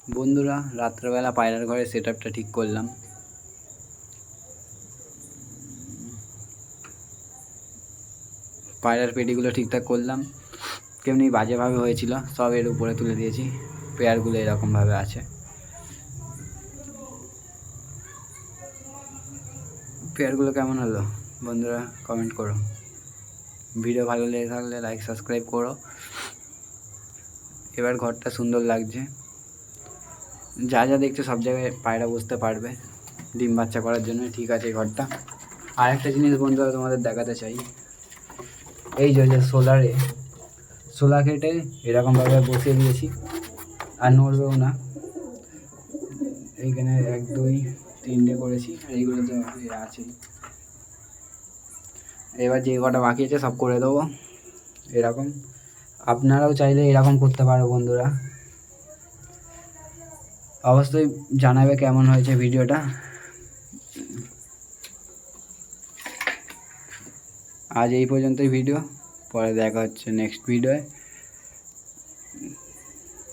বন্ধুরা, রাত্রেবেলা পায়রার ঘরে সেট আপটা ঠিক করলাম। পায়রার পেটিগুলো ঠিকঠাক করলাম, কেমনি বাজেভাবে হয়েছিল সব এর উপরে তুলে দিয়েছি। পেয়ারগুলো এরকমভাবে আছে। পেয়ারগুলো কেমন হলো বন্ধুরা কমেন্ট করো। ভিডিও ভালো লেগে থাকলে লাইক সাবস্ক্রাইব করো। এবার ঘরটা সুন্দর লাগছে, যা যা দেখছো সব জায়গায় পায়রা বসতে পারবে ডিম বাচ্চা করার জন্য। ঠিক আছে ঘরটা। আর একটা জিনিস বন্ধুরা তোমাদের দেখাতে চাই, এই যে সোলা কেটে এরকমভাবে বসিয়ে দিয়েছি, আর নড়বেও না। এইখানে 1 2 3টে করেছি, আর এইগুলো তো আছেই। এবার যে কটা বাকি আছে সব করে দেবো এরকম। আপনারাও চাইলে এরকম করতে পারো বন্ধুরা। অবশ্যই জানাবে কেমন হয়েছে ভিডিওটা। আজ এই পর্যন্তই ভিডিও, পরে দেখা হচ্ছে নেক্সট ভিডিওয়।